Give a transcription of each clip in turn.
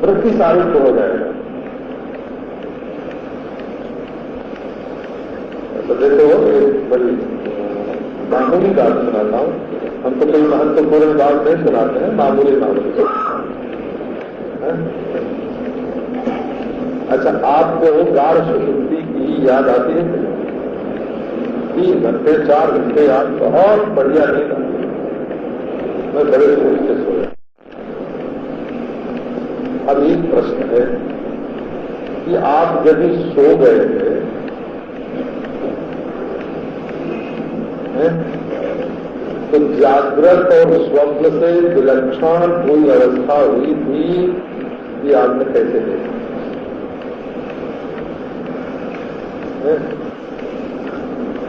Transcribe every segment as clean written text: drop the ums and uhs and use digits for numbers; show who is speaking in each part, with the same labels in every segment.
Speaker 1: वृत्ति सारूप हो जाएगा। तो देखो एक बड़ी मामूली बात सुनाता हूँ। हम तो कोई महत्वपूर्ण बात नहीं सुनाते हैं, मामूली मामूली। अच्छा, आपको गाढ़ सुषुप्ति की याद आती है? 3 घंटे 4 घंटे आप बहुत बढ़िया नींद आती है। मैं बड़े सोच से सोया। अब एक प्रश्न है कि आप यदि सो गए थे तो जागृत और स्वप्न से विलक्षण कोई अवस्था हुई थी कि आपने कैसे देखा?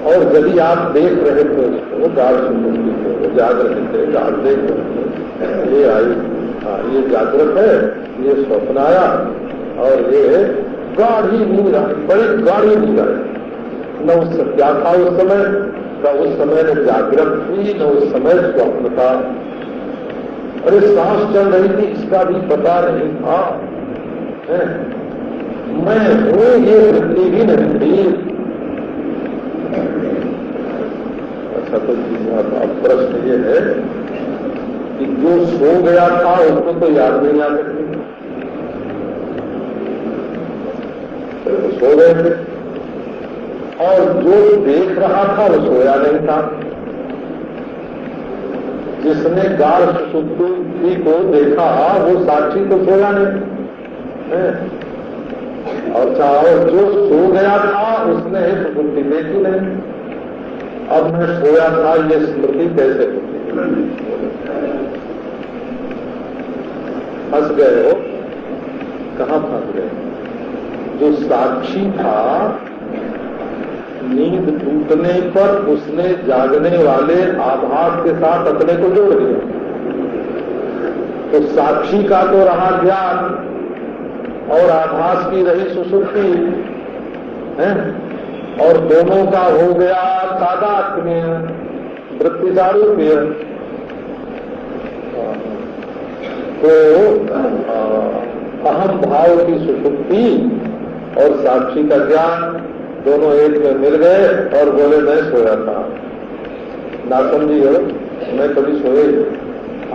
Speaker 1: और यदि आप देख रहे थे उसको, गाढ़ सुषुप्ति को, जाग रहे थे, गाढ़ देख रहे थे, ये आई, हाँ ये जागृत है, ये स्वप्न आया, और ये गाढ़ी नींद आई, बड़ी गाढ़ी नींद आई। न उस क्या था उस समय, न उस समय न जागृत थी, न उस समय स्वप्न था। अरे सांस चल रही थी इसका भी पता नहीं था। मैं हूँ ये वृत्ति भी नहीं थी। अच्छा, तो अब प्रश्न ये है कि जो सो गया था उसको तो याद नहीं आ सकती, तो सो गए थे। और जो देख रहा था वो सोया नहीं था। जिसने गाढ़ सुषुप्ति को देखा वो साक्षी तो सोया नहीं। और जो सो गया था उसने सुषुप्ति देखी नहीं। अब मैं सोया था ये स्मृति कैसे होती? फंस गए हो। कहाँ फंस गए? जो साक्षी था, नींद टूटने पर उसने जागने वाले आभास के साथ अपने को जोड़ दिया। तो साक्षी का तो रहा ज्ञान और आभास की रही सुषुप्ति है, और दोनों का हो गया तादात्म्य, वृत्ति सारूप्य। तो अहम भाव की सुषुप्ति और साक्षी का ज्ञान दोनों एक में मिल गए और बोले मैं सोया था। ना समझी हो, मैं कभी सोए।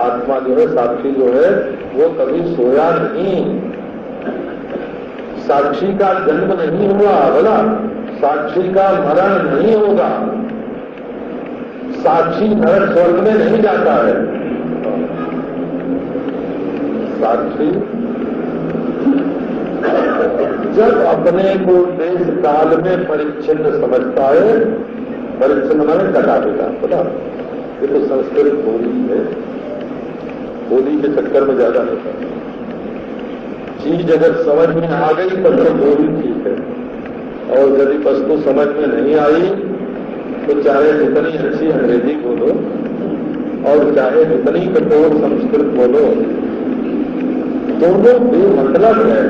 Speaker 1: आत्मा जो है, साक्षी जो है, वो कभी सोया नहीं। साक्षी का जन्म नहीं हुआ, बोला साक्षी का मरण नहीं होगा। साक्षी नरक स्वर्ग में नहीं जाता है। साक्षी जब अपने को देश काल में परिच्छिन्न समझता है, परिच्छिन्न माने कटा देता, बोला ये तो संस्कृत बोली है, बोली के चक्कर में ज्यादा नहीं करता। चीज अगर समझ में आ गई तब तो बोली ठीक है, और यदि वस्तु समझ में नहीं आई तो चाहे जितनी अच्छी अंग्रेजी बोलो और चाहे जितनी कठोर संस्कृत बोलो, दोनों बेमतलब है।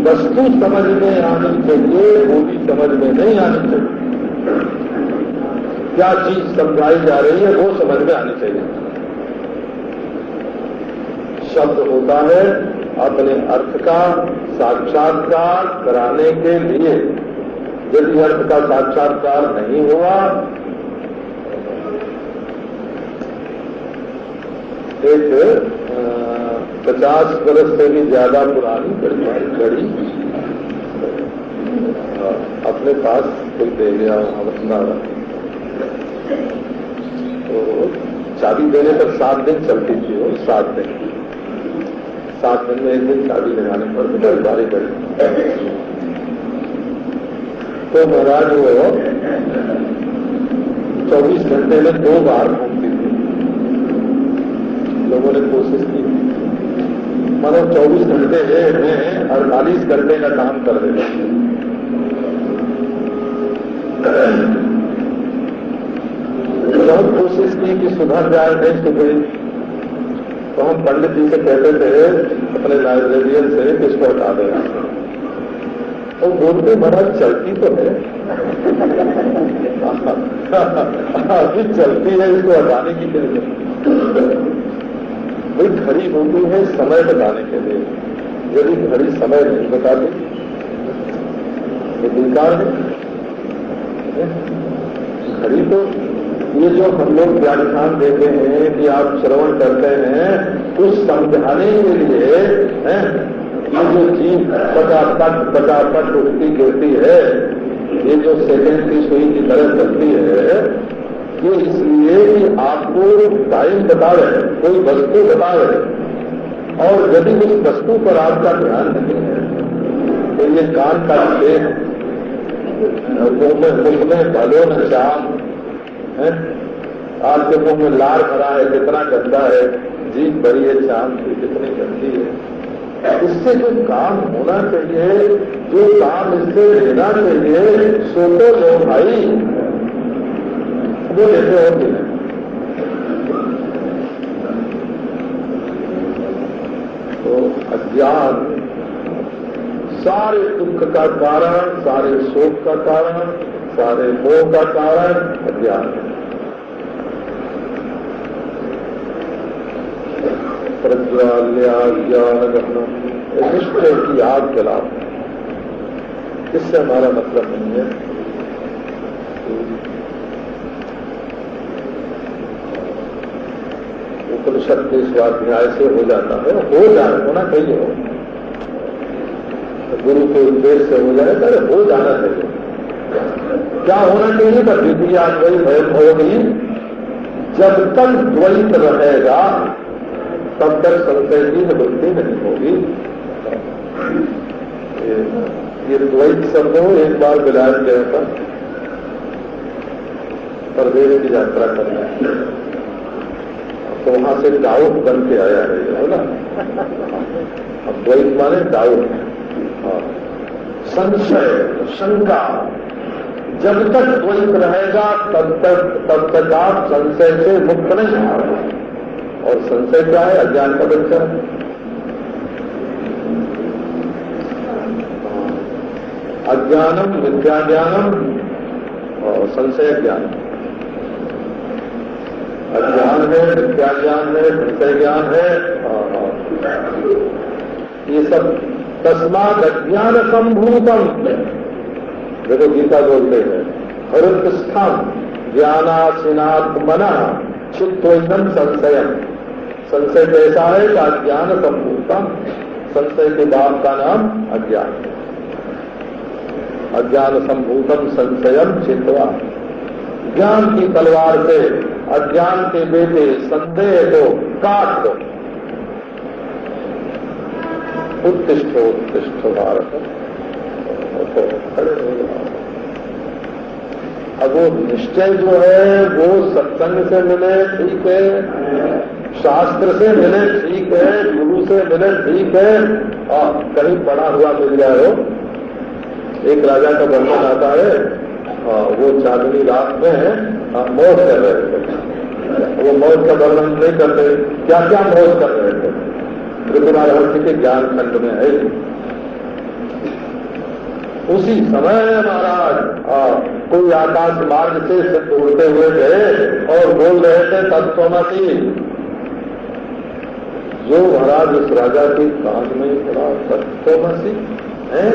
Speaker 1: वस्तु समझ में आनी चाहिए, बोली समझ में नहीं आनी चाहिए। क्या चीज समझाई जा रही है वो समझ में आनी चाहिए। शब्द होता है अपने अर्थ का साक्षात्कार कराने के लिए। यदि अर्थ का साक्षात्कार नहीं हुआ, एक 50 वर्ष से भी ज्यादा पुरानी घड़ी अपने पास कोई दे गया अपना, तो चाबी देने पर 7 दिन चलती थी वो, 7 दिन। 7 दिन में एक दिन चाबी लगाने पर बड़ी बारी पड़ी। तो महाराज वो 24 घंटे में 2 बार घूमती थी। लोगों ने कोशिश की, मानो 24 घंटे में 48 घंटे का काम कर देते। बहुत कोशिश की कि सुधर जाए, नहीं सुधरी। तो हम पंडित जी से कहते थे अपने लाइब्रेरियन से कि इसको हटा देना। तो बोलते महाराज चलती तो है, अभी चलती है, इसको हटाने की जरूरत। भाई घड़ी होती है समय बताने के लिए, यदि घड़ी समय नहीं बताती तो बेकार है। घड़ी तो ये जो हम लोग व्याख्यान देते हैं कि आप श्रवण करते हैं, कुछ समझाने के लिए ये जो चीज पटापट उठती गिरती है, ये जो सेकंड की सुई की तरह चलती है, ये इसलिए कि आपको टाइम बता रहे, कोई वस्तु बता रहे, और यदि उस वस्तु पर आपका ध्यान नहीं है तो ये कान का छेद, मुख में भलो न श्याम, आपके मुंह में लार भरा है, कितना गंदा है, जीभ भरी है शाम की, कितनी गंदी है। इससे जो काम होना चाहिए, जो काम इससे लेना चाहिए, सो तो लो भाई, वो लेते हो कि नहीं? तो अज्ञान सारे दुख का कारण, सारे शोक का कारण, सारे मोह का कारण अज्ञान है। प्रज्वाल्या ज्ञान गहनम, निश्चय की आग जलाओ। इससे हमारा मतलब नहीं है उपनिषद के स्वाध्याय से हो जाता है, हो जाना होना चाहिए, हो गुरु के उद्देश्य से हो जाए, अरे हो जाना चाहिए। क्या होना चाहिए? तो द्वितीयाद्वयी भयम होगी, जब तक द्वैत रहेगा तब तक संशय की निवृत्ति नहीं होगी। ये द्वैत शब्द हो, एक बार विलायत गया था, प्रदेश की यात्रा करना है, तो वहां से डाउट बन के आया है ना। अब द्वैत माने डाउट, संशय, शंका। जब तक द्वैत रहेगा तब तक आप संशय से मुक्त नहीं होंगे। और संशय क्या है? अज्ञान का बच्चा। अज्ञानम मिथ्या ज्ञानम और संशय ज्ञान। अज्ञान है, मिथ्या ज्ञान है, संशय ज्ञान है, ये सब तस्मात् अज्ञान संभूतम। देखो गीता बोलते हैं, हृदस्थम ज्ञानासिनात्मना चित्तोइनम संशयम। संशय कैसा है? अज्ञान संभूतम। संशय के बाप का नाम अज्ञान। अज्ञान संभूतम संशयम चित्वा। ज्ञान की तलवार से अज्ञान के बेटे संदेह को काट दो। उत्तिष्ठ उत्तिष्ठ भारत। अब वो निश्चय जो है वो सत्संग से मिले ठीक है, शास्त्र से मिले ठीक है, गुरु से मिले ठीक है, और कहीं पढ़ा हुआ मिल जाए हो। एक राजा का वर्णन आता है, वो चांदनी रात में मौज कर रहे थे। वो मौज का वर्णन नहीं करते, क्या क्या मौज कर रहे थे। ऋतुराज के ज्ञान खंड में है। उसी समय महाराज कोई आकाश मार्ग से उड़ते हुए गए और बोल रहे थे तत्वमसि। जो महाराज उस राजा के कान में पड़ा, तत्वमसि है,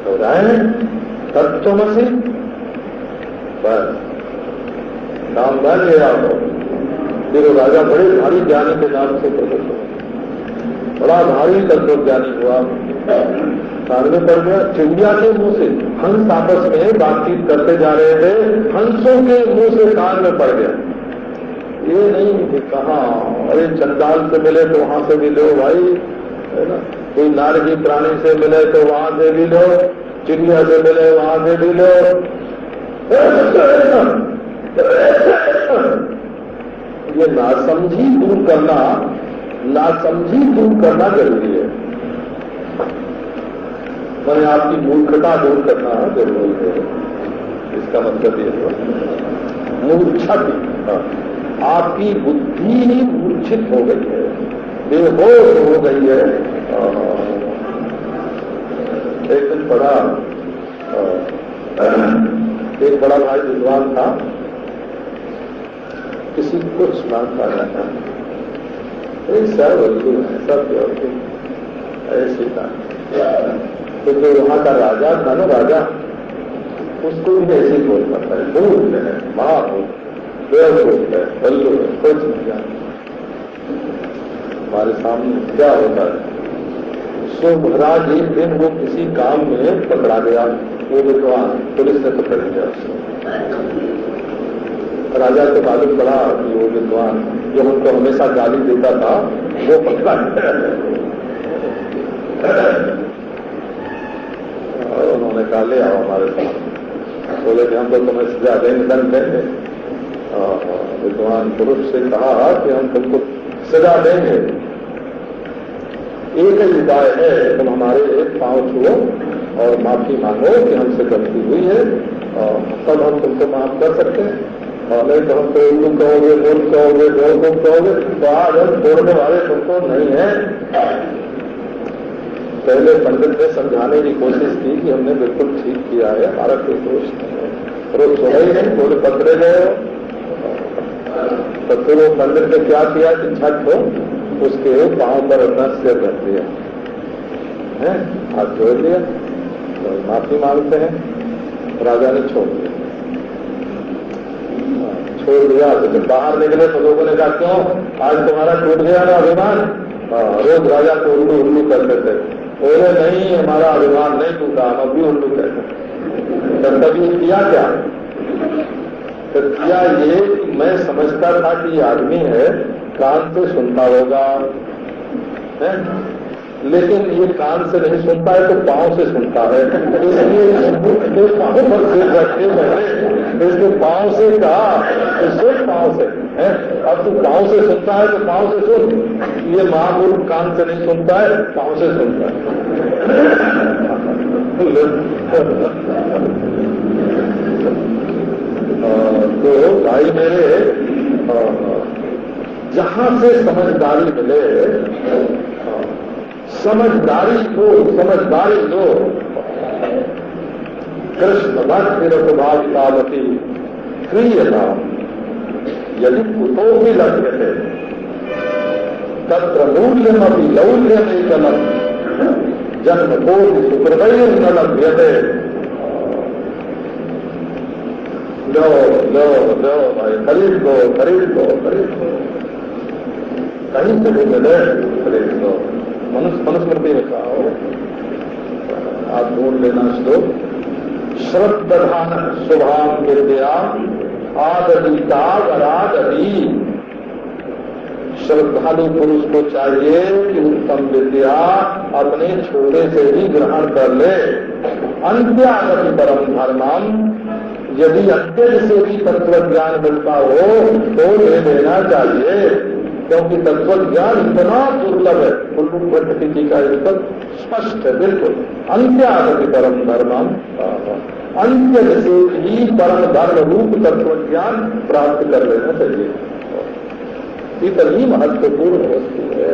Speaker 1: हो रहा है तत्वमसि, बस नाम बन गया। फिर राजा बड़े भारी ज्ञानी के नाम से प्रकट हुआ, बड़ा भारी तत्वज्ञानी हुआ। कान में पड़ गया। चिड़िया के मुंह से हंस आपस में बातचीत करते जा रहे थे, हंसों के मुंह से कान में पड़ गया। ये नहीं कि कहाँ, अरे चंडाल से मिले तो वहां से भी लो भाई, है ना। कोई नारकी प्राणी से मिले तो वहां से भी लो, चिड़िया से मिले वहां से भी लो। ये नासमझी दूर करना, नासमझी दूर करना जरूरी है। मैंने आपकी मूर्खता दूर करना जरूरी है। इसका मतलब ये हुआ मूर्छा। आपकी बुद्धि ही मूर्छित हो गई है, बेहोश हो गई है। एक दिन पढ़ा, एक बड़ा भाई विद्वान था, किसी को सुनाता रहता, सब वस्तु है, सब ऐसी था। तो जो वहां का राजा था ना, राजा उसको भी ऐसे ही बोल पाता है, भूत है, महाभूत, देवभूत है, बल्लू है, कुछ नहीं जाना। हमारे सामने क्या होता है। सो महाराज एक दिन वो किसी काम में पकड़ा गया, वो विद्वान पुलिस ने पकड़ लिया उसको। राजा को मालूम पड़ा कि वो विद्वान जो हमको हमेशा गाली देता था वो पकड़ा गया। और उन्होंने कहा ले आओ हमारे साथ। बोले कि हम तो तुम्हें सजा देंगे, दंड देंगे। विद्वान पुरुष से कहा कि हम तुमको सजा देंगे, एक ही उपाय है, तुम हमारे एक पांव छुओ और माफी मांगो कि हमसे गलती हुई है, और तब हम तुमको माफ कर सकते हैं। और नहीं तो हम तो तुम कहोगे, बोल कहोगे, बोल तुम कहोगे, तो आज हम छोड़ने वाले तुमको नहीं है। पहले पंडित ने समझाने की कोशिश की कि हमने बिल्कुल ठीक किया है, हमारा कोई दोष नहीं है, और वो सुना ही नहीं, बोले पकड़े गए। तो फिर वो पंडित ने क्या किया कि झट हो उसके पांव पर अपना सिर रख दिया है, हाथ जोड़ दिया, तो माफी मांगते हैं। राजा ने छोड़ दिया, तो जब बाहर निकले तो लोगों ने कहा क्यों आज तुम्हारा टूट गया ना अभिमान। रोज राजा को उल्लू उल्लू करते थे। बोले नहीं, हमारा अभिमान नहीं टूटा, हम अभी उल्लू कहते। तब तभी किया क्या, तो किया ये कि मैं समझता था कि ये आदमी है, कान से सुनता होगा है? लेकिन ये कान से नहीं सुनता है तो पांव से सुनता है। इसलिए पांव पर सिर रखे मैंने इसके पांव से कहा, सिर्फ पांव से है। अब तू पांव से सुनता है तो पांव से सुन। ये महामूर्ख कान से नहीं सुनता है, पांव से सुनता है। तो भाई मेरे, जहां से समझदारी मिले, समझदारी लो। कृष्ण भक्ति रसभावती क्रियता यदि कुतो भी लक्ष्यते तत्र मूल्यमपि लौल्यमेकलम जन्म कोटि सुकृतैः न लभ्यते। लो भाई, खरीद लो। कहीं से भी मिले खरीद लो। मनुस्मृति में कहा हो, आप ढूंढ लेना श्लोक, श्रद्धान शुभाम विद्या आदि। श्रद्धालु पुरुष को चाहिए कि उत्तम विद्या अपने छोटे से ही ग्रहण कर ले। अंत्यागति परम धर्मम, यदि अंत्य से भी तत्व ज्ञान मिलता हो तो ले लेना चाहिए, क्योंकि तत्व ज्ञान इतना दुर्लभ है। भट्ट जी का उत्तर स्पष्ट है बिल्कुल। अंत्यागति परम धर्मम, अंत्य से ही परम धर्म रूप तत्व ज्ञान प्राप्त कर लेना चाहिए। इतनी महत्वपूर्ण वस्तु है।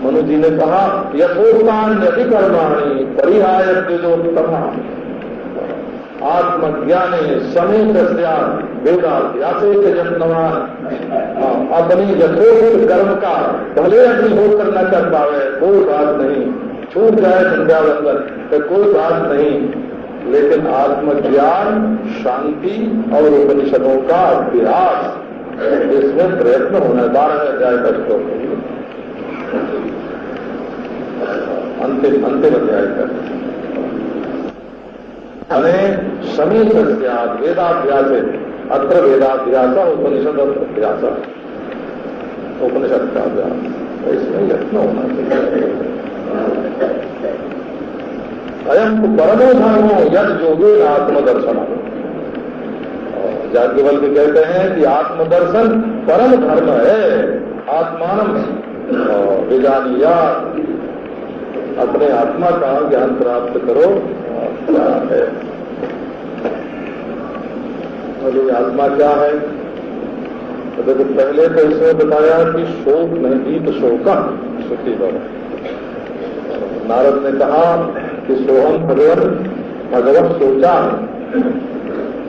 Speaker 1: मनु जी ने कहा यथोक्तान्यपि कर्माणि परिहाय द्विजोत्तमा आत्मज्ञाने समेत वेदाभ्यासे जन्मवान। अपनी यथोक्त कर्म का भले अग्निहोत्र न कर पावे कोई बात नहीं, छूट जाए संध्यावंदन तो कोई बात नहीं, लेकिन आत्मज्ञान, शांति और उपनिषदों का अभ्यास, इसमें प्रयत्न होना। 12 अध्याय का श्लोक अंतिम अध्याय का समीप वेदाभ्यास, अत्र वेदाभ्यास उपनिषद अभ्यास, उपनिषद का अभ्यास, इसमें यत्न होना चाहिए। अयम परमो धर्मो यद योगे आत्मदर्शन। याज्ञवल्क्य कहते हैं कि आत्मदर्शन परम धर्म है। आत्मान विजानिया, अपने आत्मा का ज्ञान प्राप्त करो। है और ये आत्मा क्या है, तो देखो पहले तो इसमें बताया कि शोक नहीं तो शोका सुखी भव। नारद ने कहा कि सोहम भगवत सोचा,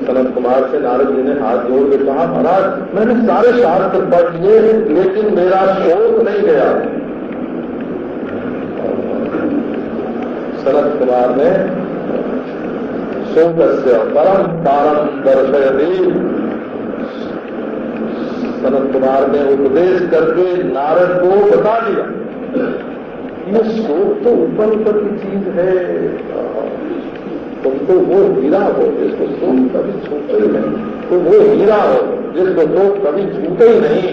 Speaker 1: सनत कुमार से नारद जी ने हाथ जोड़ के कहा, महाराज मैंने सारे शास्त्र पढ़ लिए लेकिन मेरा शोक नहीं गया। सनत कुमार ने शोकस्य परम पारम दर्शयति, सनत कुमार ने उपदेश करके नारद को बता दिया, ये शोक तो ऊपर ऊपर की चीज है, तुम तो वो हीरा हो जिसको शोक कभी छूटे ही नहीं, तो वो हीरा हो जिसको शोक कभी छूटे ही नहीं,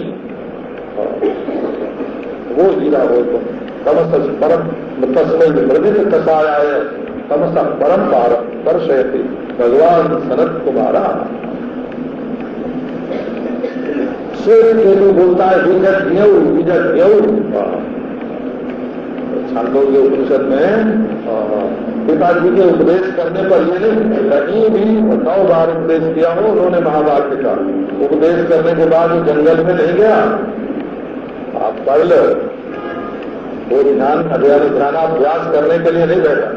Speaker 1: वो हीरा हो तुम। तमस परम तस्मै मृदित कसायाय तमसा परम पारम दर्शयति भगवान सनत कुमारा। श्वेत केतु बोलता है विजज्ञ छांदोग्य उपनिषद में पिताजी के उपदेश करने पर ये नहीं, कहीं भी 9 बार उपदेश किया हो उन्होंने महाभारत का। उपदेश करने के बाद वो जंगल में नहीं गया, आप पढ़ लो, वो ध्यानाभ्यास करने के लिए नहीं बैठा,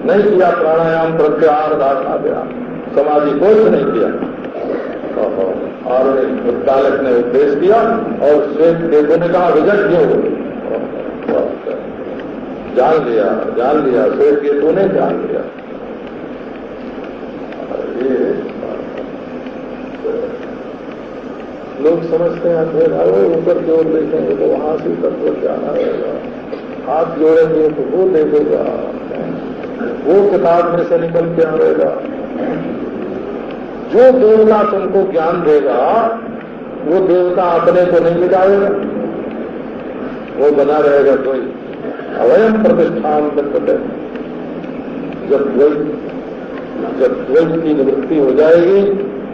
Speaker 1: नहीं किया प्राणायाम प्रत्याहार धारणा व्यायाम, समाधि कोर्स नहीं किया, और उत्तालक ने उपदेश किया और श्वेत केतु ने कहा विजज्ञ हो, जान लिया श्वेत केतु ने जान लिया। ये लोग समझते हैं अरे ऊपर की ओर देखेंगे तो वहां से ऊपर की ओर जाना रहेगा, हाथ जोड़ेंगे तो वो देखेगा, वो किताब में से निकल के आएगा। जो देवता तुमको ज्ञान देगा वो देवता अपने को नहीं मिटाएगा, वो बना रहेगा कोई अवयम प्रतिष्ठान करते। जब द्वैत की निवृत्ति हो जाएगी,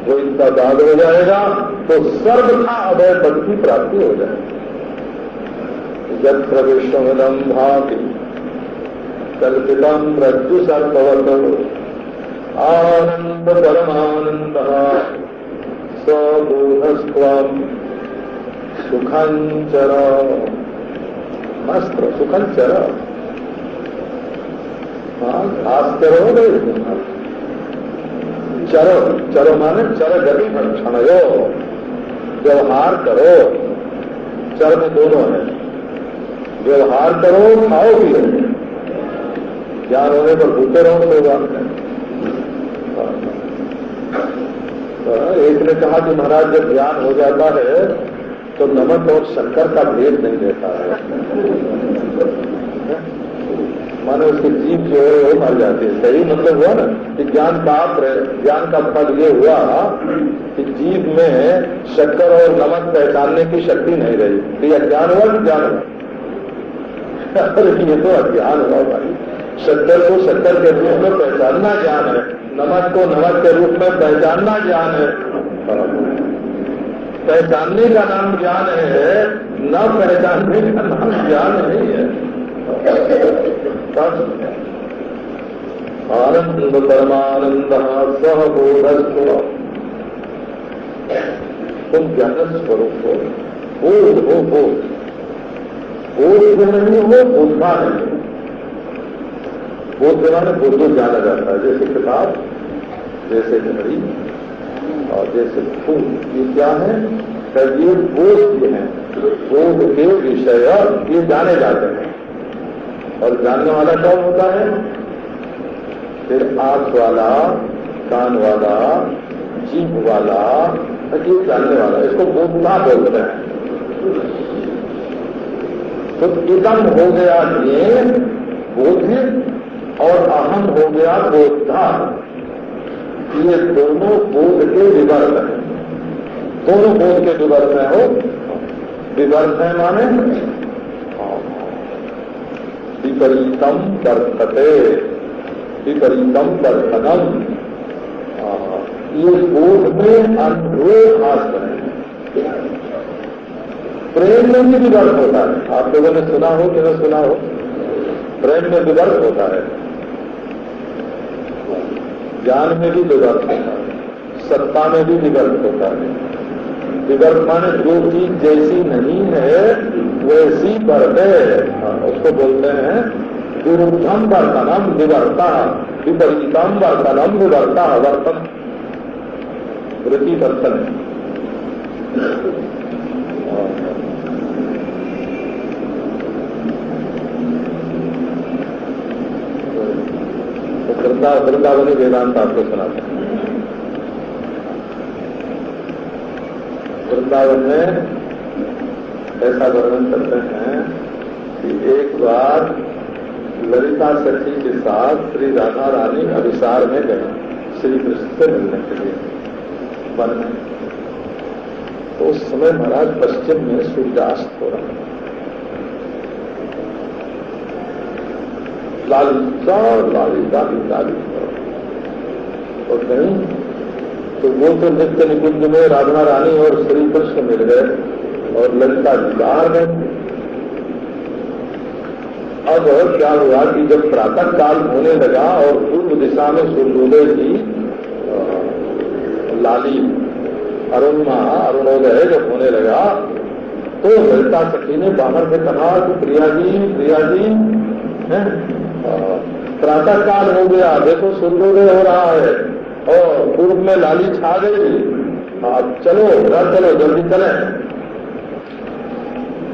Speaker 1: वो इनका दाद हो जाएगा, तो सर्वथा अभय पद की प्राप्ति हो जाएगी। जब प्रविष्टमिदं भाति कल्पितम रज्जु सर्पवत् आनंद परमानंद स्वबोधस्त्वं सुखंचर मस्त सुखंचर। आश्चर्य चरो, चरो माने चर गति क्षणयो, व्यवहार करो। चर में दोनों है, व्यवहार करो, खाओ पियो, ज्ञान होने पर भूखे रहो तो बात है। एक ने कहा कि महाराज जब ज्ञान हो जाता है तो नमक और शक्कर का भेद नहीं रहता है, माने उसकी जीभ जो है वो मर जाती है। सही मतलब हुआ ना कि ज्ञान का फल ये हुआ कि जीभ में शक्कर और नमक पहचानने की शक्ति नहीं रही, तो यह ज्ञान हुआ कि ज्ञान हुआ? ये तो अज्ञान हुआ भाई। शक्कर को शक्कर के रूप में पहचानना ज्ञान है, नमक को नमक के रूप में पहचानना ज्ञान है। पहचानने का नाम ज्ञान है, न पहचानने का नाम ज्ञान नहीं है। आनंद परमानंद सहबोधस्व, तुम ज्ञान स्वरूप हो, बोध हो, बोध नहीं हो, बुद्धा नहीं। बोध माने बुद्ध जाना जाता है, जैसे किताब, जैसे घड़ी और जैसे फूल, ये क्या है? ये बोध है, बोध के विषय ये जाने जाते हैं। और जानने वाला कौन होता है? फिर आंख वाला, कान वाला, जीभ वाला, ये जानने वाला, इसको बोधता बोलते हैं। तो इदम हो गया ये बोध और अहम हो गया बोधा। ये दोनों बोध के विवर्त हैं, दोनों बोध के विवर्त हैं। हो विवर्त है माने विपरीतम वर्तते, विपरीतम वर्तनम। ये बोध में अनुरोध आश्रय है। प्रेम में भी विवर्त होता है, आप लोगों ने सुना हो कि न सुना हो, प्रेम में विवर्त होता है, ज्ञान में भी विवर्त होता है, सत्ता में भी विवर्त होता है। विवर्त माने जो चीज जैसी नहीं है वैसी बरते, उसको बोलते हैं विरुद्धम वर्तनम विवर्ता, विपरीतम वर्तनम विवर्ता। वर्तन वृत्ति दर्शन है। वृंदावनी वेदांत आपको सुनाते हैं। वृंदावन में ऐसा वर्णन करते हैं कि एक बार ललिता सखी के साथ श्री राधा रानी अभिसार में गए श्री कृष्ण से मिलने के लिए वन में। तो उस समय महाराज पश्चिम में सूर्यास्त हो रहा है। लाली और कहीं तो वो तो नित्य निकुंज में राधा रानी और श्री कृष्ण मिल गए और ललिता जी बाहर गए। अब क्या हुआ कि जब प्रातः काल होने लगा और पूर्व दिशा में सूर्योदय की लाली अरुणोदय जब होने लगा तो ललिता सखी ने बाहर से कहा कि प्रिया जी प्रातः काल हो गया, देखो सूर्योदय हो रहा है और पूर्व में लाली छा गई, आप चलो जल्दी चले।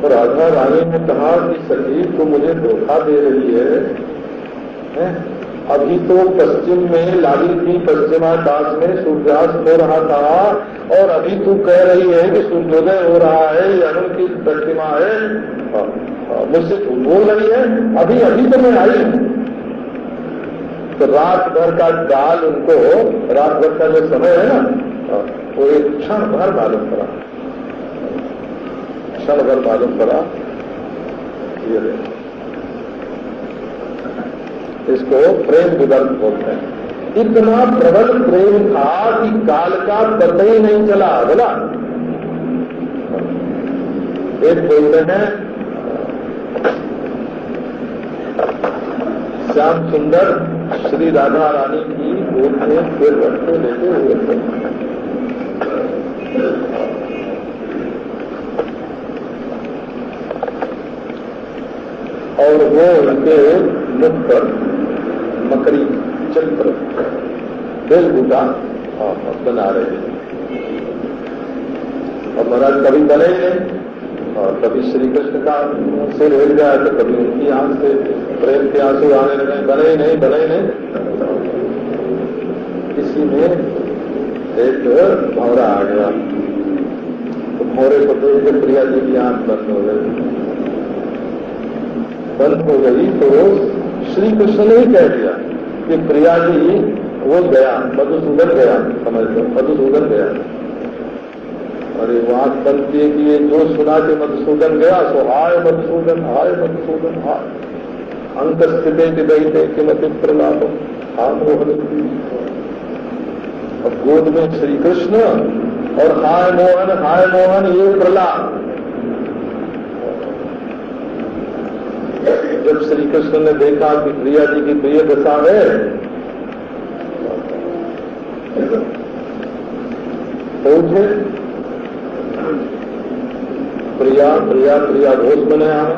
Speaker 1: तो राधा रानी ने कहा कि सखी तू मुझे धोखा दे रही है? अभी तो पश्चिम में लाली थी, पश्चिमाकाश में सूर्यास्त हो रहा था और अभी तू कह रही है कि सूर्योदय हो रहा है, ये अरुण की प्रतिमा है, मुझसे तू बोल रही है? अभी तो मैं आई हूं। तो रात भर का काल उनको, रात भर का जो समय है ना, वो एक क्षण भर मालूम पड़ा। ये इसको प्रेम विदर्भ बोलते हैं। इतना प्रबल प्रेम था कि काल का पता ही नहीं चला। बोला एक बोलते हैं श्याम सुंदर श्री राधा रानी की गोद में फिर रखते लेते हुए थे और वो उनके मुख पर मकड़ी चित्र बेलबूटा बना रहे थे। और महाराज कभी बने नहीं और कभी श्री कृष्ण का सिर हिल जाए तो कभी उनकी आंख से प्रेम के आंसू आने लगे, बने ही नहीं। किसी में एक भौरा आ गया तो भौरे को देख के प्रिया जी की आंख बंद हो गई। तो श्री कृष्ण ने ही कह दिया कि प्रिया जी वो गया, मधुसूदन गया, समझ लो मधुसूदन गया। अरे वहां बंद किए कि ये जो सुना के मधुसूदन गया सो हाय मधुसूदन हाय अंक स्थिति दिदयते किमति प्रलाप मोहन। अब गोद में श्री कृष्ण और हाय मोहन ये प्रलाप। जब श्री कृष्ण ने देखा कि प्रिया जी की प्रिय दशा है तो उठे प्रिया होश में नहीं आए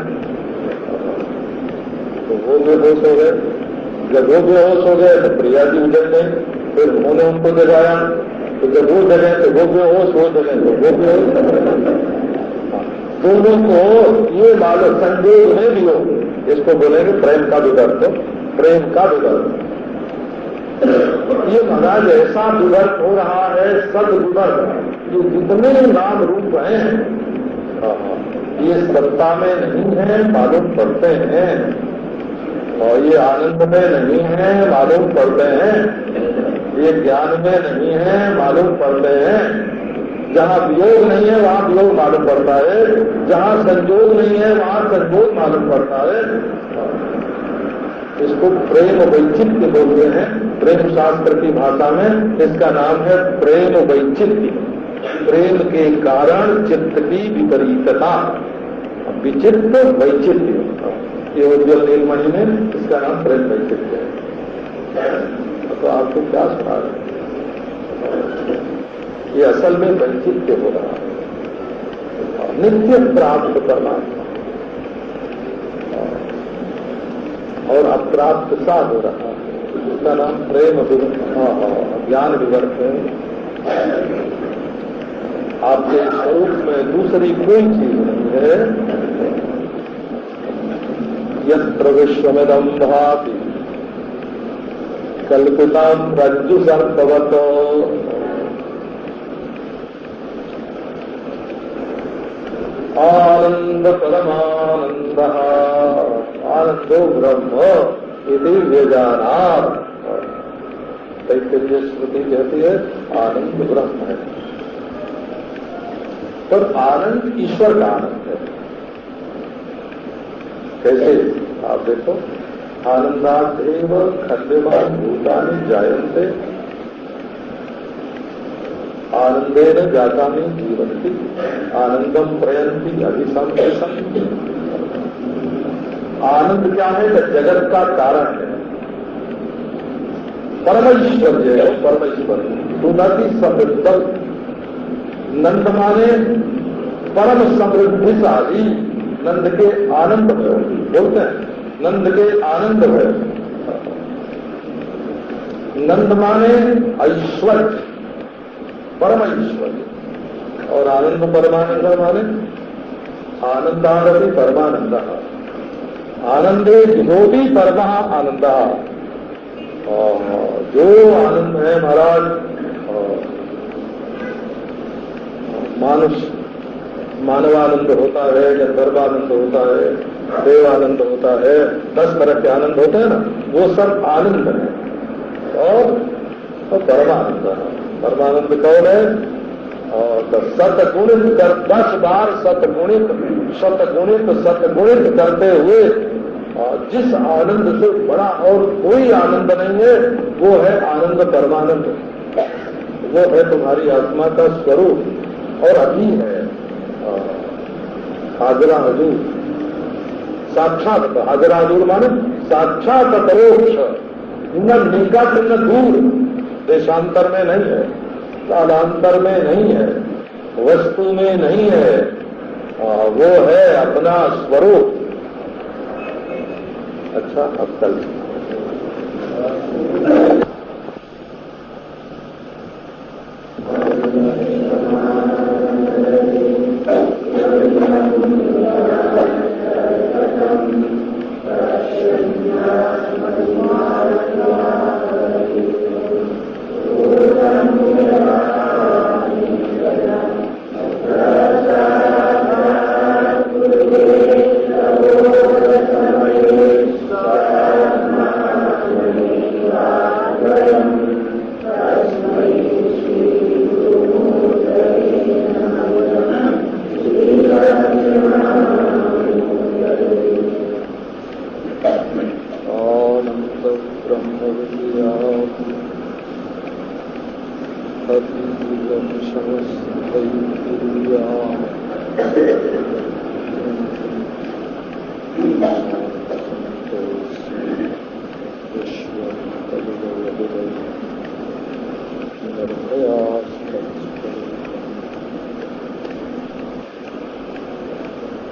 Speaker 1: तो वो बेहोश हो गए। जब वो बेहोश हो गए तो प्रिया जी उजट गई, फिर उन्होंने उनको जगाया तो जब वो जगह तो वो बेहोश, वो जगह तो वो बेहोश। दोनों को ये मालूम संदेह नहीं दियो, इसको बोलेंगे प्रेम का विदर्भ। प्रेम का विदर्भ ये महाराज ऐसा विदर्भ हो रहा है, सद विदर्भ। ये जितने नाम रूप हैं ये सत्ता में नहीं है मालूम पड़ते हैं और ये आनंद में नहीं है मालूम पड़ते हैं, ये ज्ञान में नहीं है मालूम पड़ते हैं। जहाँ वियोग नहीं है वहाँ वियोग मालूम पड़ता है, जहाँ संयोग नहीं है वहाँ संयोग मालूम पड़ता है। इसको प्रेम वैचित्र्य बोलते हैं। प्रेम शास्त्र की भाषा में इसका नाम है प्रेम वैचित्र्य। प्रेम के कारण चित्त की विपरीतता, विचित्र वैचित्र्य। ये उज्ज्वल नीलमणि में इसका नाम प्रेम वैचित्र्य है। तो आपको क्या सुना रहे, ये असल में वैचित्र्य हो रहा है, नित्य प्राप्त करना और अप्राप्त सा हो रहा है। इसका नाम प्रेम ज्ञान विवर्त है। आपके स्वरूप में दूसरी कोई चीज नहीं है। यत्र विश्वमिदं भाति कल्पितं रज्जु सर्पवत् आनंद परमानंदः आनंदो ब्रह्म इति व्यजानात्। तैत्तिरीय श्रुति कहती है आनंद ब्रह्म है, पर आनंद ईश्वर का आनंद है। कैसे? आप देखो, आनंदादेव खंडवान भूतानि जायन्ते आनंदेन जातानि जीवन्ति आनंदम प्रयन्ति अभिसंप्रसन्ति। आनंद क्या है? जगत का कारण है, परमेश्वर्य है, परमेश्वर सुनति समृद्ध। नंद माने परम समृद्धिशाली, नंद के आनंद में बोलते हैं, नंद के आनंद में। नंद माने ऐश्वर्य, परम ऐश्वर्य, और आनंद परमानंद माने आनंदादपि परमानंद। आनंदे विनोदी परमा आनंद। जो आनंद है महाराज, मानवानंद होता है, गंधर्वानंद होता है, देवानंद होता है, 10 तरह के आनंद होते हैं ना, वो सब आनंद है। और तो परमानंद, परमानंद कौन है? तो सतगुणित कर 10 बार सतगुणित करते हुए जिस आनंद से बड़ा और कोई आनंद नहीं है, वो है आनंद परमानंद। वो है तुम्हारी आत्मा का स्वरूप और अभी है हाजरा हजूर, साक्षात। हाजरा हजूर माने साक्षात परोक्ष, न निकट न दूर, देशांतर में नहीं है, कालांतर में नहीं है, वस्तु में नहीं है, वो है अपना स्वरूप। अच्छा, अब कल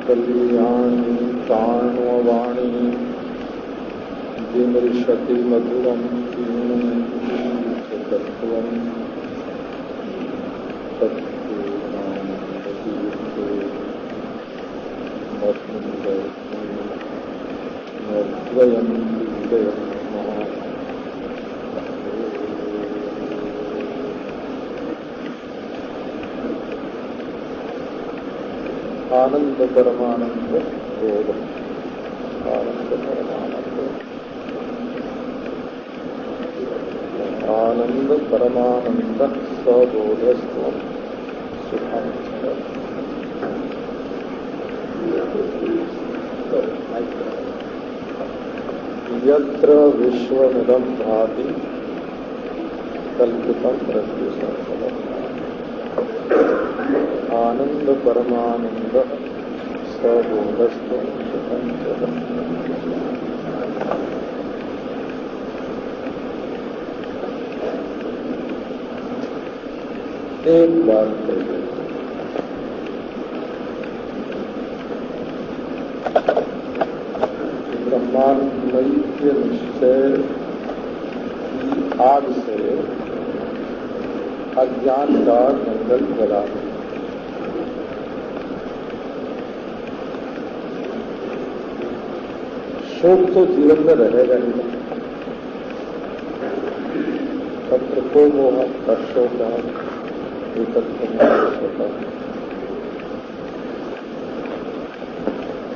Speaker 1: कल्याणी प्राणवाणी विमृशति मधुरम तत्त्वं आनंद परमानंद बोध, आनंद परमानंद, आनंद परमानंद सबोधस्व सुखम। यत्र विश्वमिदं भाति कल्पितं रज्जुसर्पवत् आनंद परमानंद सबोधस्व सुखम। एक बात कहिए, ब्रह्मांडमयी निश्चय की आग से अज्ञान का जंगल जला, शोक तो जीवन में रहेगा ही नहीं। तत्र को मोह तत्शोक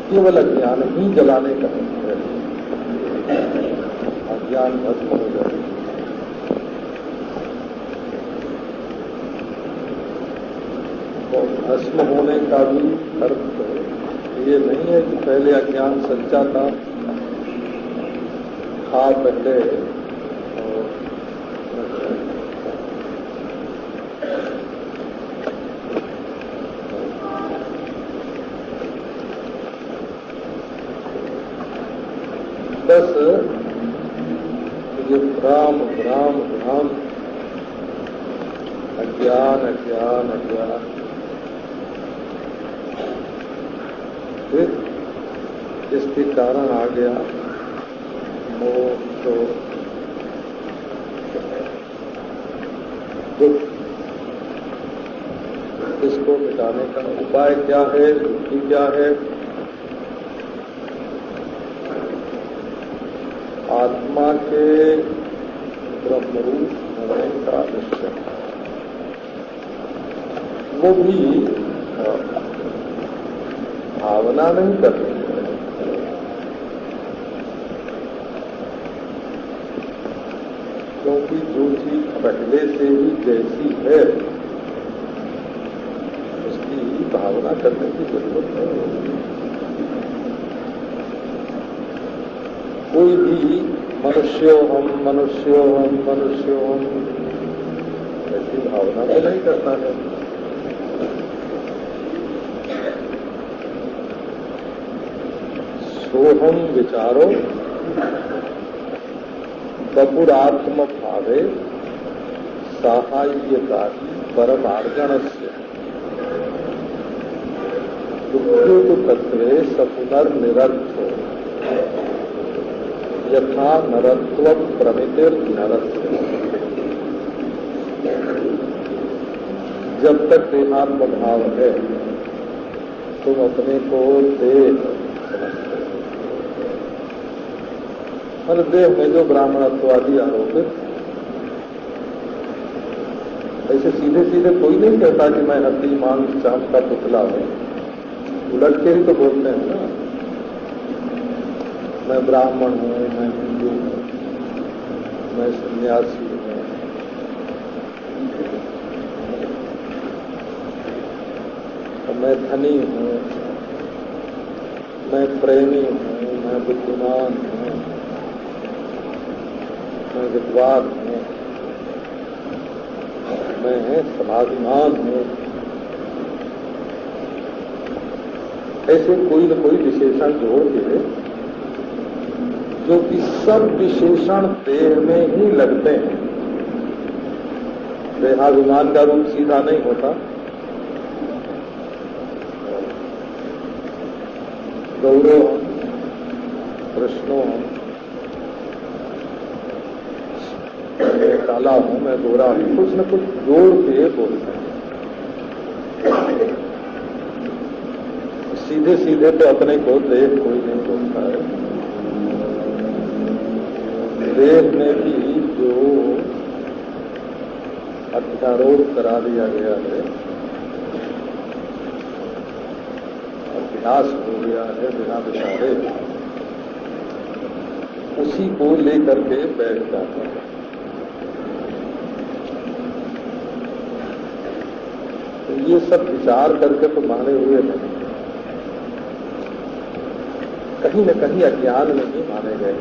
Speaker 1: केवल अज्ञान ही जलाने का है। अज्ञान भस्म हो जाए। तो भस्म होने का भी अर्थ ये नहीं है कि पहले अज्ञान सच्चा था, था पहले बस ये भ्राम भ्राम भ्राम अज्ञान अज्ञान अज्ञान फिर इसके कारण आ गया मोह शोक दुख। इसको मिटाने का उपाय क्या है, युक्ति क्या है? आत्मा के ब्रह्मरूप होने का निश्चय, वो भी भावना नहीं करनी है। क्योंकि जो चीज पहले से ही जैसी है उसकी भावना करने की जरूरत नहीं। कोई भी मनुष्यो हम ऐसी भावना तो नहीं करता है। सोहम विचारो बपुरात्म भावे साहाय्यता परमार्गणस्य दुःखो तत्वे सपुनर्निरर्थो यथा नरत्व प्रमितिर नरस्य। जब तक देहात्म भाव है तुम अपने को देह समझते हो। हर देह में जो ब्राह्मणत्वादी आरोपित, ऐसे सीधे सीधे कोई नहीं कहता कि मैं हड्डी मांस चांद का पुतला हूं। उलट के ही तो बोलते हैं ना, मैं ब्राह्मण हूं, मैं हिंदू हूं, मैं सन्यासी हूं, मैं धनी हूं, मैं प्रेमी हूं, मैं बुद्धिमान हूं, मैं विद्वान हूं, मैं समाधिमान हूं। ऐसे कोई न कोई विशेषण जोड़ के, जो कि सब विशेषण देह में ही लगते हैं। देहाभिमान का रूप सीधा नहीं होता। गौरव कृष्णो मैं काला हूं, मैं गोरा हूं, कुछ न कुछ जोड़ के बोलते हैं। सीधे सीधे तो अपने को देह कोई नहीं बोलता है। देह में भी जो अध्यारोप करा दिया गया है, अभ्यास हो गया है बिना विचारे, उसी को लेकर के बैठ जाता है। तो ये सब विचार करके तो माने हुए नहीं, कहीं न कहीं अज्ञान में ही माने गए।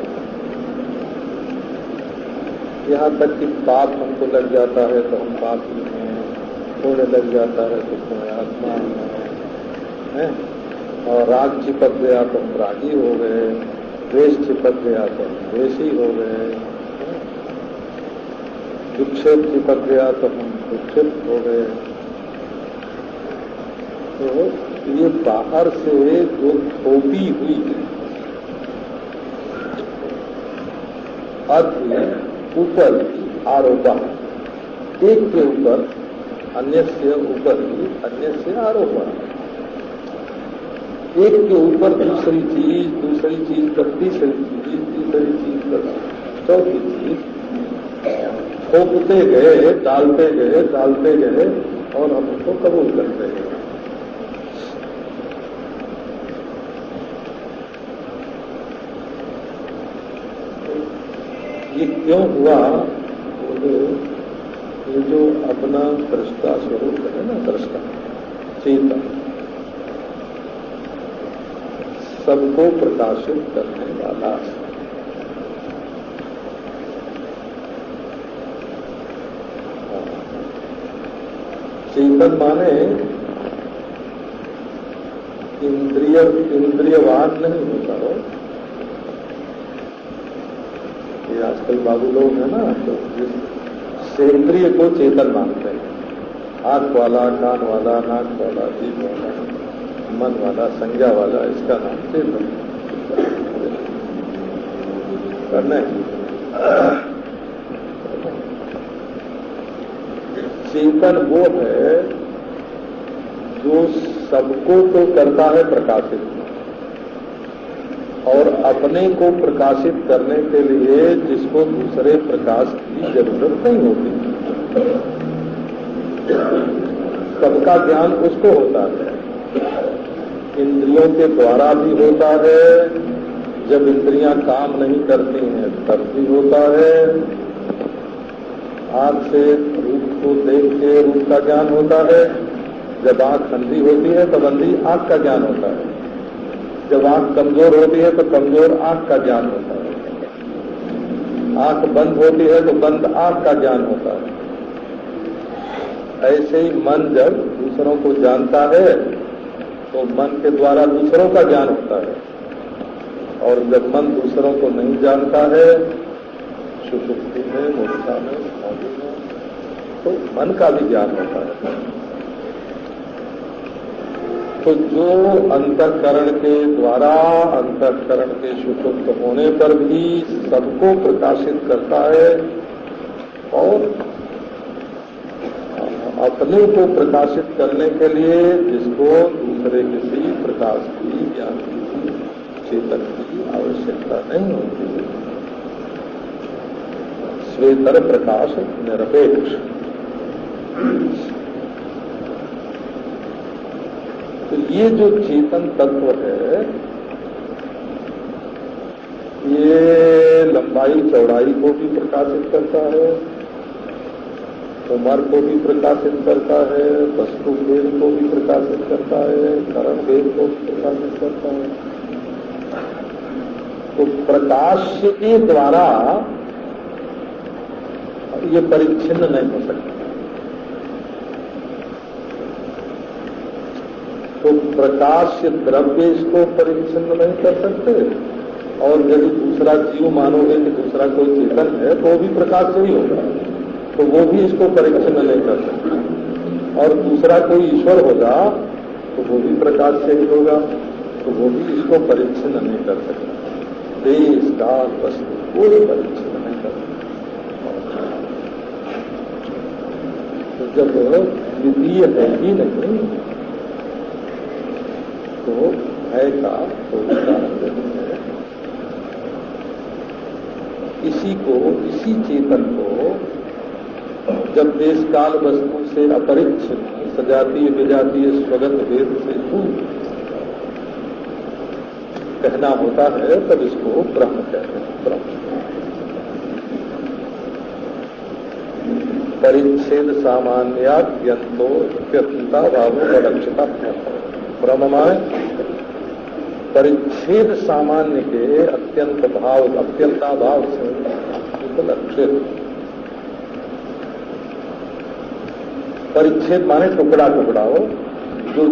Speaker 1: यहाँ तक कि पाप हमको लग जाता है तो हम पापी हैं, पुण्य लग जाता है तो पुण्य आत्मा है, और राग चिपक गया तो हम रागी हो गए, द्वेष चिपक गया तो हम द्वेषी हो गए, विक्षेप चिपक गया तो हम विक्षिप्त हो गए। तो ये बाहर से जो थोपी हुई अति ऊपर आरोपा, एक के ऊपर अन्य से ऊपर ही अन्य से आरोपा, एक के ऊपर दूसरी चीज पर तीसरी चीज पर चौथी चीज थोपते गए, डालते गए और हम उसको कबूल करते गए। ये क्यों हुआ? ये जो अपना दृष्टा स्वरूप है ना, दृष्टा चेतन, सबको प्रकाशित करने वाला, चेतन माने इंद्रियवान नहीं होता हो। ये आजकल बाबू लोग है ना, तो सेंद्रिय को चेतन मानते हैं। आंख वाला, कान वाला, नाक वाला, जीभ वाला, मन वाला, संज्ञा वाला, इसका नाम चेतन करना है। चेतन वो है जो सबको तो करता है प्रकाशित, और अपने को प्रकाशित करने के लिए जिसको दूसरे प्रकाश की जरूरत नहीं होती। सबका ज्ञान उसको होता है, इंद्रियों के द्वारा भी होता है, जब इंद्रियां काम नहीं करती हैं तब भी होता है। आंख से रूप को देख के रूप का ज्ञान होता है, जब आंख अंधी होती है तब अंधी आंख का ज्ञान होता है, जब आंख कमजोर होती है तो कमजोर आंख का ज्ञान होता है, आंख बंद होती है तो बंद आंख का ज्ञान होता है। ऐसे ही मन जब दूसरों को जानता है तो मन के द्वारा दूसरों का ज्ञान होता है, और जब मन दूसरों को नहीं जानता है, सुषुप्ति में, मूर्छा में, समाधि में, तो मन का भी ज्ञान होता है। तो जो अंतःकरण के द्वारा, अंतःकरण के सुषुप्त होने पर भी सबको प्रकाशित करता है, और अपने को प्रकाशित करने के लिए जिसको दूसरे किसी प्रकाश की, ज्ञान की, चेतन की आवश्यकता नहीं होती, स्वेतर प्रकाश निरपेक्ष। तो ये जो चेतन तत्व है, ये लंबाई चौड़ाई को भी प्रकाशित करता है, उम्र को भी प्रकाशित करता है, वस्तु भेद को भी प्रकाशित करता है, कर्म भेद को भी प्रकाशित करता है। तो प्रकाश के द्वारा ये परिच्छिन्न नहीं हो सकता। तो प्रकाश द्रव्य इसको परिच्छिन्न नहीं कर सकते, और यदि दूसरा जीव मानोगे कि दूसरा कोई चेतन है तो वो भी प्रकाश से ही होगा, तो वो भी इसको परिच्छिन्न नहीं कर सकता। और दूसरा कोई ईश्वर होगा तो वो भी प्रकाश से ही होगा, तो वो भी इसको परिच्छिन्न नहीं कर सकता। देश काल वस्तु कोई परिच्छिन्न नहीं कर सकता। तो जब द्वितीय है ही नहीं तो है का कोई कारण नहीं है। इसी चेतन को जब देश काल वस्तु से अपरिच्छिन्न, सजातीय विजातीय स्वगत भेद से दूर कहना होता है, तब इसको ब्रह्म कहते हैं। ब्रह्म परिच्छेद सामान्याद्यंतो व्यक्तिता भावों का लक्ष्यता ब्रह्म माने परिच्छेद सामान्य के अत्यंताभाव से लक्षित। परिच्छेद माने टुकड़ा टुकड़ा हो, जो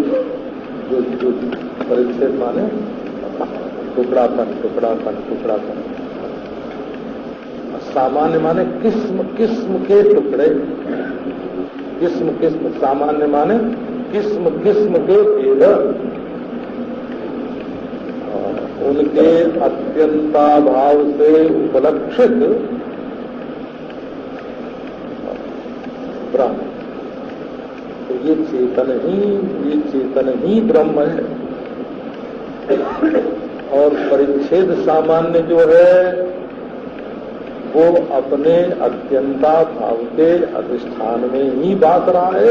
Speaker 1: परिच्छेद माने टुकड़ापन। सामान्य माने किस्म किस्म के टुकड़े, किस्म सामान्य माने किस्म किस्म के भेद, उनके अत्यंताभाव से उपलक्षित ब्रह्म। तो ये चेतन ही ब्रह्म है। और परिच्छेद सामान्य जो है वो अपने अत्यंता भाव के अधिष्ठान में ही बात रहा है?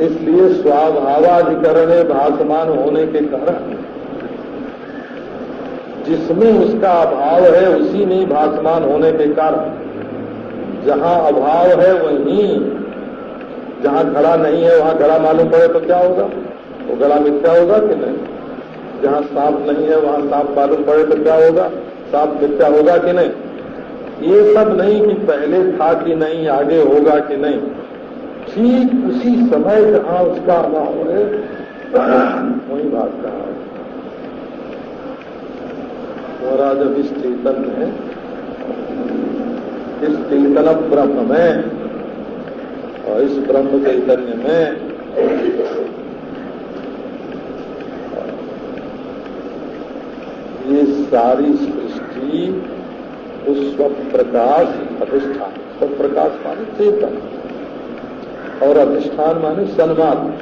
Speaker 1: इसलिए स्वाभावाधिकरण भासमान होने के कारण जिसमें उसका अभाव है उसी में भासमान होने के कारण जहाँ अभाव है वहीं, जहाँ घड़ा नहीं है वहाँ घड़ा मालूम पड़े तो क्या होगा? वो घड़ा मिथ्या होगा कि नहीं? जहाँ सांप नहीं है वहाँ सांप मालूम पड़े तो क्या होगा? सांप मिथ्या होगा कि नहीं? ये सब नहीं कि पहले था कि नहीं, आगे होगा कि नहीं। ठीक उसी समय जहाँ उसका अभाव है वही बात कहा है। महाराज अब इस चेतन में, इस चेतन ब्रह्म में और इस ब्रह्म चैतन्य में ये सारी सृष्टि उस स्वप्रकाश अधिष्ठान, स्वप्रकाश माने चेतन और अधिष्ठान माने सन्मात्र,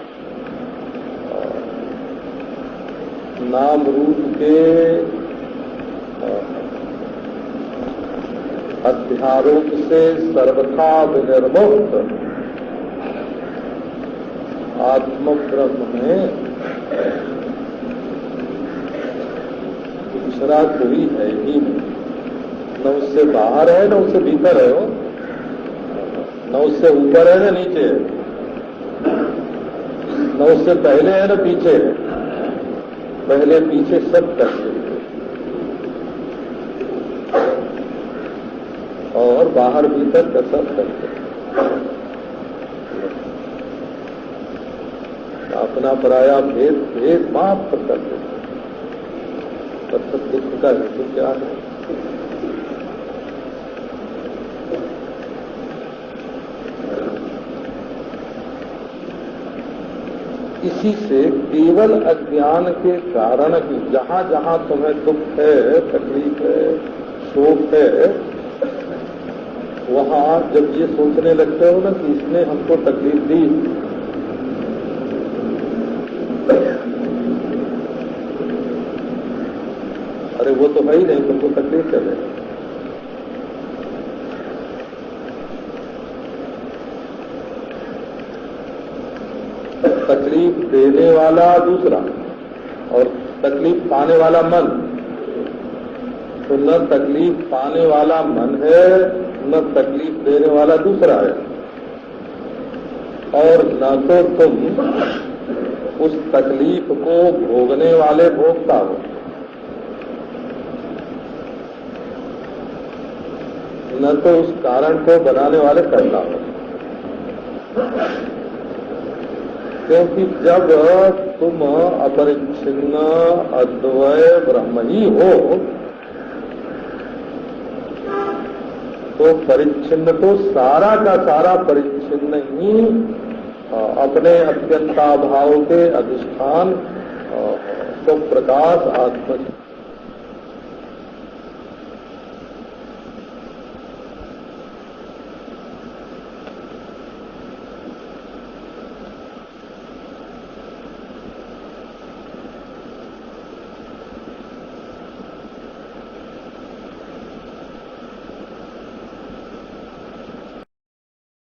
Speaker 1: नाम रूप के अध्यारोप से सर्वथा विनिर्मुक्त आत्म ब्रह्म में दूसरा कोई है ही नहीं। न उससे बाहर है न उससे भीतर है, हो न उससे ऊपर है न नीचे है, न उससे पहले है न पीछे है। पहले पीछे सब करते और बाहर भीतर का सब करते, अपना पराया भेद भेद मात्र करते। तब दुख का हेतु क्या है? इसी से केवल अज्ञान के कारण ही जहाँ जहाँ तुम्हें दुख है, तकलीफ है, शोक है, वहाँ जब ये सोचने लगते हो ना कि इसने हमको तकलीफ दी, अरे वो तो है ही नहीं, तुमको तकलीफ कर देगा। तकलीफ देने वाला दूसरा और तकलीफ पाने वाला मन। तो न तकलीफ पाने वाला मन है न तकलीफ देने वाला दूसरा है, और न तो तुम उस तकलीफ को भोगने वाले भोगता हो, न तो उस कारण को बनाने वाले करता हो। क्योंकि जब तुम अपरिच्छिन्न अद्वय ब्रह्म ही हो तो परिच्छिन्न तो सारा का सारा परिच्छिन्न ही अपने अत्यंताभाव के अधिष्ठान तो प्रकाश आत्म